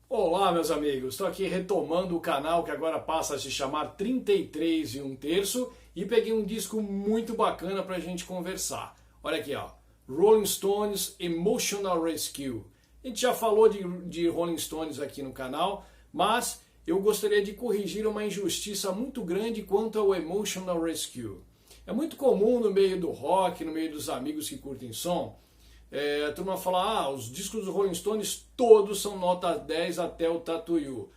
Olá, meus amigos, estou aqui retomando o canal que agora passa a se chamar 33 e um terço e peguei um disco muito bacana para a gente conversar. Olha aqui, ó, Rolling Stones Emotional Rescue. A gente já falou de Rolling Stones aqui no canal, mas eu gostaria de corrigir uma injustiça muito grande quanto ao Emotional Rescue. É muito comum no meio do rock, no meio dos amigos que curtem som, a turma fala, os discos dos Rolling Stones todos são nota 10 até o Tattoo You.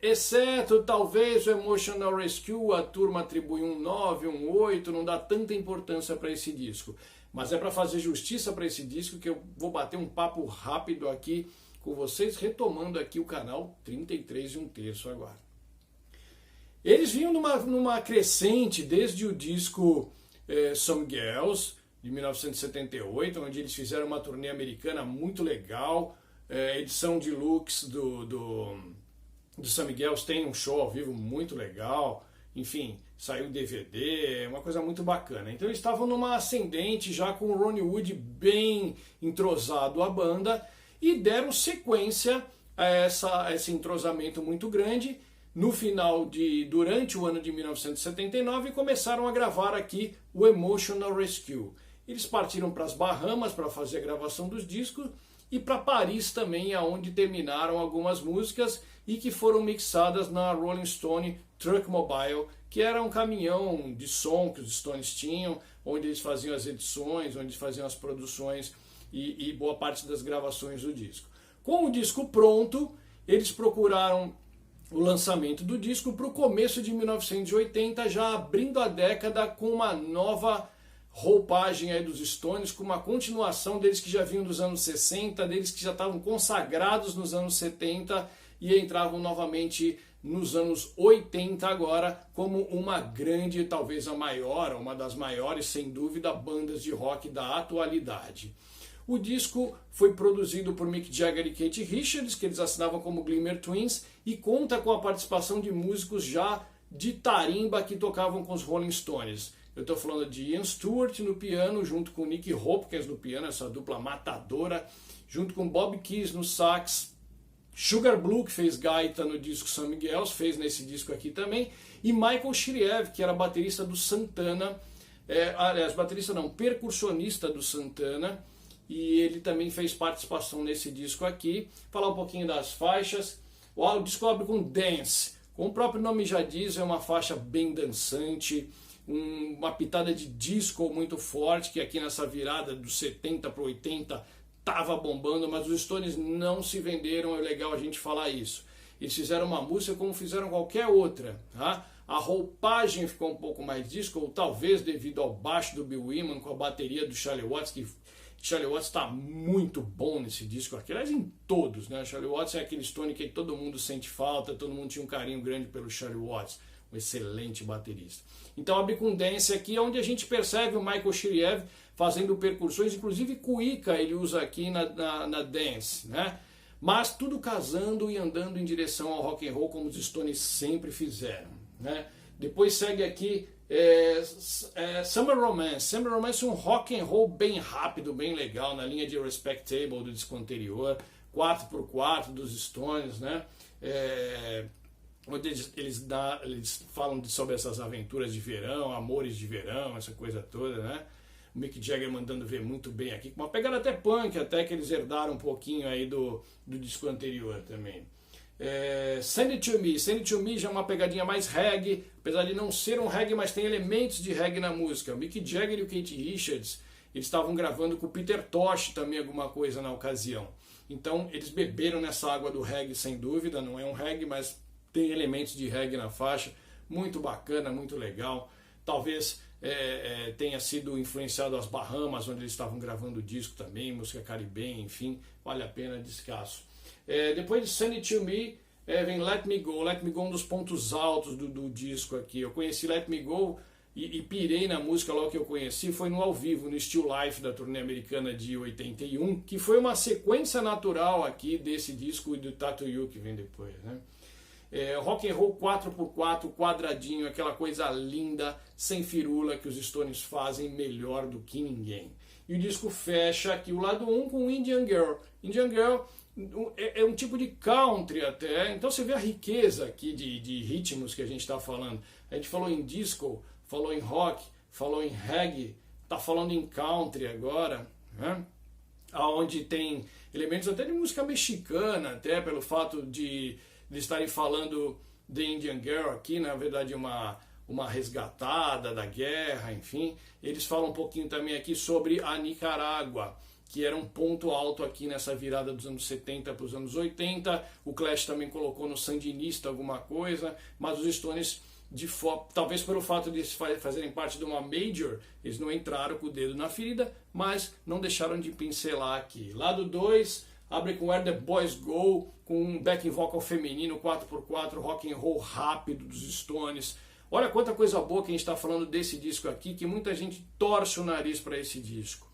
Exceto talvez o Emotional Rescue, a turma atribui um 9, um 8, não dá tanta importância para esse disco. Mas é para fazer justiça para esse disco que eu vou bater um papo rápido aqui com vocês, retomando aqui o canal 33 e um terço agora. Eles vinham numa crescente desde o disco Some Girls, de 1978, onde eles fizeram uma turnê americana muito legal, edição deluxe do Some Girls tem um show ao vivo muito legal, enfim, saiu DVD, uma coisa muito bacana. Então eles estavam numa ascendente já com o Ronnie Wood bem entrosado à banda e deram sequência a esse entrosamento muito grande. Durante o ano de 1979 começaram a gravar aqui o Emotional Rescue. Eles partiram para as Bahamas para fazer a gravação dos discos e para Paris também, aonde terminaram algumas músicas e que foram mixadas na Rolling Stone Truck Mobile, que era um caminhão de som que os Stones tinham, onde eles faziam as edições, onde eles faziam as produções e boa parte das gravações do disco. Com o disco pronto, eles procuraram o lançamento do disco para o começo de 1980, já abrindo a década com uma nova roupagem aí dos Stones, com uma continuação deles que já vinham dos anos 60, deles que já estavam consagrados nos anos 70 e entravam novamente nos anos 80 agora como uma grande, talvez a maior, uma das maiores, sem dúvida, bandas de rock da atualidade. O disco foi produzido por Mick Jagger e Keith Richards, que eles assinavam como Glimmer Twins, e conta com a participação de músicos já de tarimba que tocavam com os Rolling Stones. Eu estou falando de Ian Stewart no piano, junto com Nick Hopkins no piano, essa dupla matadora, junto com Bob Keys no sax, Sugar Blue, que fez gaita no disco Some Girls, fez nesse disco aqui também, e Michael Shiriev, que era baterista do Santana, percussionista do Santana, e ele também fez participação nesse disco aqui. Falar um pouquinho das faixas. O disco abre com Dance, como o próprio nome já diz, é uma faixa bem dançante, uma pitada de disco muito forte, que aqui nessa virada dos 70 para 80 estava bombando, mas os Stones não se venderam, é legal a gente falar isso. Eles fizeram uma música como fizeram qualquer outra, tá? A roupagem ficou um pouco mais disco, ou talvez devido ao baixo do Bill Wyman com a bateria do Charlie Watts, que Charlie Watts está muito bom nesse disco aqui, aliás em todos, né? Charlie Watts é aquele Stone que todo mundo sente falta, todo mundo tinha um carinho grande pelo Charlie Watts, um excelente baterista. Então abre com Dance aqui, onde a gente percebe o Michael Shiriev fazendo percussões, inclusive cuíca ele usa aqui na Dance, né? Mas tudo casando e andando em direção ao rock and roll como os Stones sempre fizeram, né? Depois segue aqui Summer Romance. Summer Romance é um rock and roll bem rápido, bem legal, na linha de Respectable do disco anterior, 4x4 dos Stones, né? Onde eles falam sobre essas aventuras de verão, amores de verão, essa coisa toda, né? O Mick Jagger mandando ver muito bem aqui, com uma pegada até punk, até que eles herdaram um pouquinho aí do disco anterior também. Send It To Me. Send It To Me já é uma pegadinha mais reggae, apesar de não ser um reggae, mas tem elementos de reggae na música. O Mick Jagger e o Keith Richards, eles estavam gravando com o Peter Tosh também alguma coisa na ocasião. Então eles beberam nessa água do reggae sem dúvida, não é um reggae, mas tem elementos de reggae na faixa, muito bacana, muito legal. Talvez tenha sido influenciado as Bahamas, onde eles estavam gravando o disco também, música caribenha, enfim, vale a pena descasso. Depois de Send It To Me, vem Let Me Go. Let Me Go é um dos pontos altos do disco aqui. Eu conheci Let Me Go e pirei na música logo que eu conheci, foi no ao vivo, no Still Life da turnê americana de 81, que foi uma sequência natural aqui desse disco e do Tattoo You que vem depois, né? Rock and roll 4x4, quadradinho, aquela coisa linda, sem firula, que os Stones fazem melhor do que ninguém. E o disco fecha aqui o lado 1 com Indian Girl. Indian Girl é um tipo de country até. Então você vê a riqueza aqui de ritmos que a gente está falando. A gente falou em disco, falou em rock, falou em reggae, está falando em country agora, né? Onde tem elementos até de música mexicana, até pelo fato de estarem falando de Indian Girl aqui, na verdade uma resgatada da guerra, enfim. Eles falam um pouquinho também aqui sobre a Nicarágua, que era um ponto alto aqui nessa virada dos anos 70 para os anos 80. O Clash também colocou no Sandinista alguma coisa, mas os Stones, talvez pelo fato de fazerem parte de uma major, eles não entraram com o dedo na ferida, mas não deixaram de pincelar aqui. Lado 2, abre com Where the Boys Go, com um backing vocal feminino, 4x4, rock and roll rápido dos Stones. Olha quanta coisa boa que a gente está falando desse disco aqui, que muita gente torce o nariz para esse disco.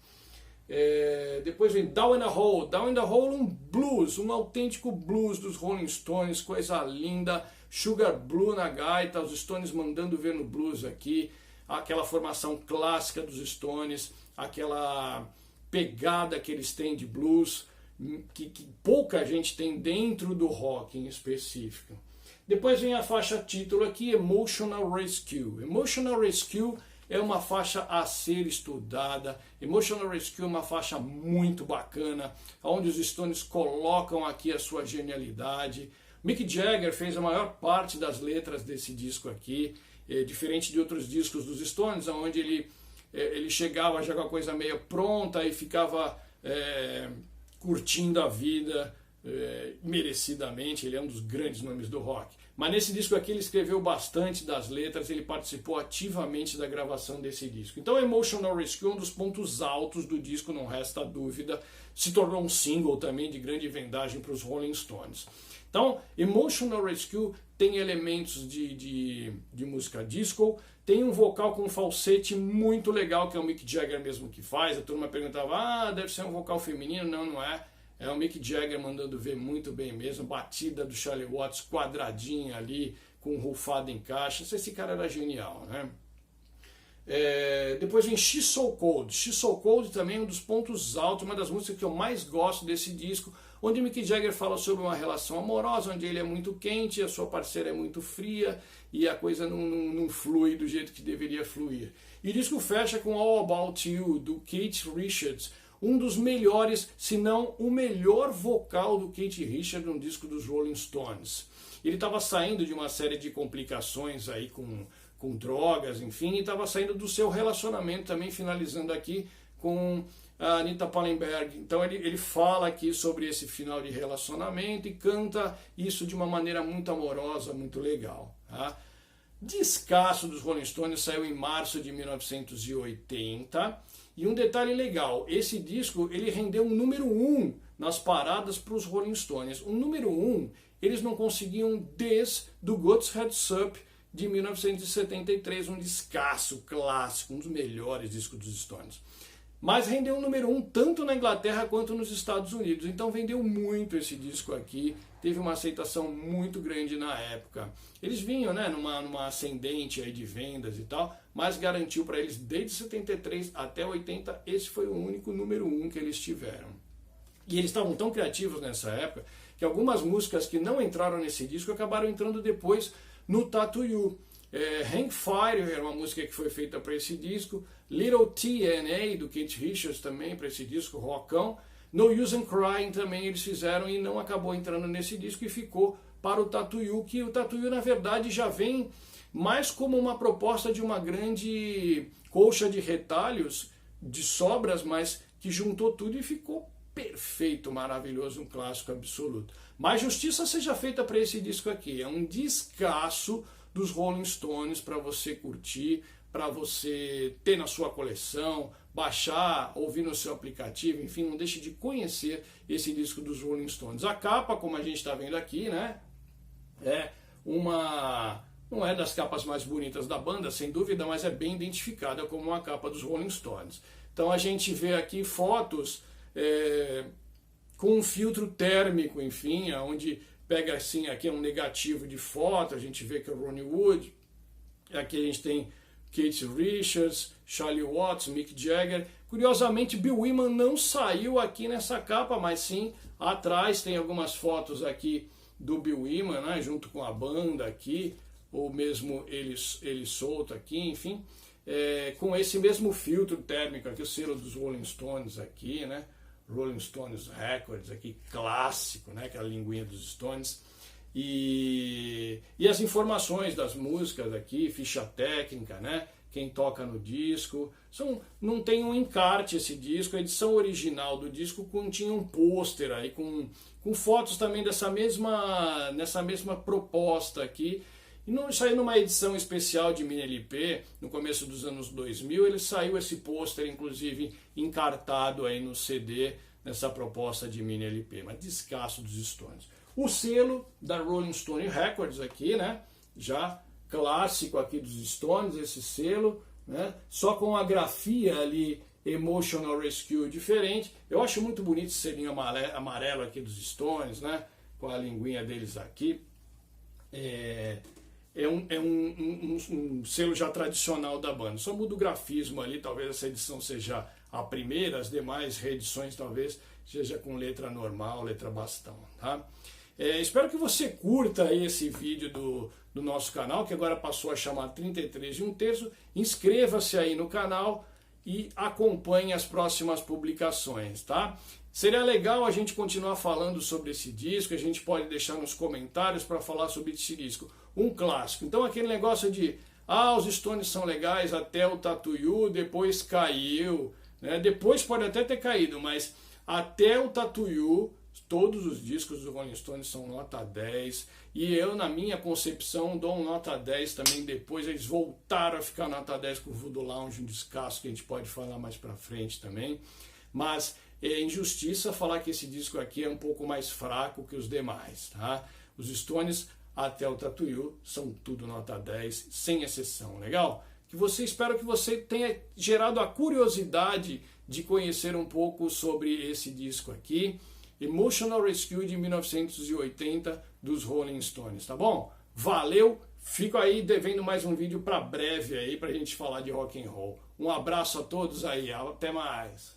Depois vem Down in the Hole. Down in the Hole, um blues, um autêntico blues dos Rolling Stones, coisa linda. Sugar Blue na gaita, os Stones mandando ver no blues aqui. Aquela formação clássica dos Stones, aquela pegada que eles têm de blues, que pouca gente tem dentro do rock em específico. Depois vem a faixa título aqui, Emotional Rescue. Emotional Rescue é uma faixa a ser estudada. Emotional Rescue é uma faixa muito bacana, onde os Stones colocam aqui a sua genialidade. Mick Jagger fez a maior parte das letras desse disco aqui, diferente de outros discos dos Stones, onde ele chegava já com a coisa meio pronta e ficava curtindo a vida merecidamente. Ele é um dos grandes nomes do rock. Mas nesse disco aqui ele escreveu bastante das letras, ele participou ativamente da gravação desse disco. Então Emotional Rescue é um dos pontos altos do disco, não resta dúvida. Se tornou um single também de grande vendagem para os Rolling Stones. Então Emotional Rescue tem elementos de música disco, tem um vocal com falsete muito legal, que é o Mick Jagger mesmo que faz. A turma perguntava, deve ser um vocal feminino. Não, não é. É o Mick Jagger mandando ver muito bem mesmo, batida do Charlie Watts, quadradinha ali, com rufado em caixa. Esse cara era genial, né? Depois vem She's So Cold. She's So Cold também é um dos pontos altos, uma das músicas que eu mais gosto desse disco, onde Mick Jagger fala sobre uma relação amorosa, onde ele é muito quente, a sua parceira é muito fria, e a coisa não flui do jeito que deveria fluir. E o disco fecha com All About You, do Keith Richards, um dos melhores, se não o melhor vocal do Keith Richards no disco dos Rolling Stones. Ele estava saindo de uma série de complicações aí com drogas, enfim, e estava saindo do seu relacionamento também, finalizando aqui com a Anita Pallenberg. Então ele fala aqui sobre esse final de relacionamento e canta isso de uma maneira muito amorosa, muito legal. Tá? Descasso dos Rolling Stones saiu em março de 1980. E um detalhe legal, esse disco ele rendeu um número 1 nas paradas para os Rolling Stones. Um número 1 eles não conseguiam desde do God's Heads Up de 1973, um descasso clássico, um dos melhores discos dos Stones. Mas rendeu um número 1 tanto na Inglaterra quanto nos Estados Unidos. Então vendeu muito esse disco aqui, teve uma aceitação muito grande na época. Eles vinham numa ascendente aí de vendas e tal, mas garantiu para eles desde 73 até 80, esse foi o único número 1 que eles tiveram. E eles estavam tão criativos nessa época que algumas músicas que não entraram nesse disco acabaram entrando depois no Tattoo You. Hang Fire era uma música que foi feita para esse disco, Little T&A do Keith Richards também para esse disco, rockão. No Use and Crying também eles fizeram e não acabou entrando nesse disco e ficou para o Tattoo You, que o Tattoo You na verdade já vem mais como uma proposta de uma grande colcha de retalhos, de sobras, mas que juntou tudo e ficou perfeito, maravilhoso, um clássico absoluto. Mas justiça seja feita para esse disco aqui, é um descasso dos Rolling Stones para você curtir, para você ter na sua coleção, baixar, ouvir no seu aplicativo, enfim, não deixe de conhecer esse disco dos Rolling Stones. A capa, como a gente está vendo aqui, né, não é das capas mais bonitas da banda, sem dúvida, mas é bem identificada como uma capa dos Rolling Stones. Então a gente vê aqui fotos com um filtro térmico, enfim, onde pega assim, aqui é um negativo de foto, a gente vê que é o Ronnie Wood, aqui a gente tem Keith Richards, Charlie Watts, Mick Jagger. Curiosamente, Bill Wyman não saiu aqui nessa capa, mas sim atrás tem algumas fotos aqui do Bill Wyman, né, junto com a banda aqui, ou mesmo ele solto aqui, enfim, com esse mesmo filtro térmico aqui, o selo dos Rolling Stones aqui, né, Rolling Stones Records aqui, clássico, né, aquela linguinha dos Stones, e as informações das músicas aqui, ficha técnica, né, quem toca no disco, não tem um encarte esse disco, a edição original do disco continha um pôster aí com fotos também nessa mesma proposta aqui. E não saiu numa edição especial de mini LP, no começo dos anos 2000, ele saiu esse pôster, inclusive, encartado aí no CD, nessa proposta de mini LP, mas descasso dos Stones. O selo da Rolling Stone Records aqui, né, já clássico aqui dos Stones, esse selo, né, só com a grafia ali, Emotional Rescue diferente. Eu acho muito bonito esse selinho amarelo aqui dos Stones, né, com a linguinha deles aqui. É um selo já tradicional da banda. Só muda o grafismo ali, talvez essa edição seja a primeira, as demais reedições talvez seja com letra normal, letra bastão, tá? Espero que você curta aí esse vídeo do nosso canal, que agora passou a chamar 33 1/3. Inscreva-se aí no canal e acompanhe as próximas publicações, tá? Seria legal a gente continuar falando sobre esse disco, a gente pode deixar nos comentários para falar sobre esse disco. Um clássico. Então aquele negócio de, os Stones são legais até o Tattoo You, depois caiu, né? Depois pode até ter caído, mas até o Tattoo You, todos os discos do Rolling Stones são nota 10, e eu, na minha concepção, dou um nota 10 também. Depois eles voltaram a ficar nota 10 com o Voodoo Lounge, um descasso que a gente pode falar mais pra frente também, mas é injustiça falar que esse disco aqui é um pouco mais fraco que os demais, tá? Os Stones até o Tattoo You são tudo nota 10, sem exceção, legal? Espero que você tenha gerado a curiosidade de conhecer um pouco sobre esse disco aqui, Emotional Rescue de 1980 dos Rolling Stones, tá bom? Valeu, fico aí devendo mais um vídeo para breve aí pra gente falar de rock and roll. Um abraço a todos aí, até mais.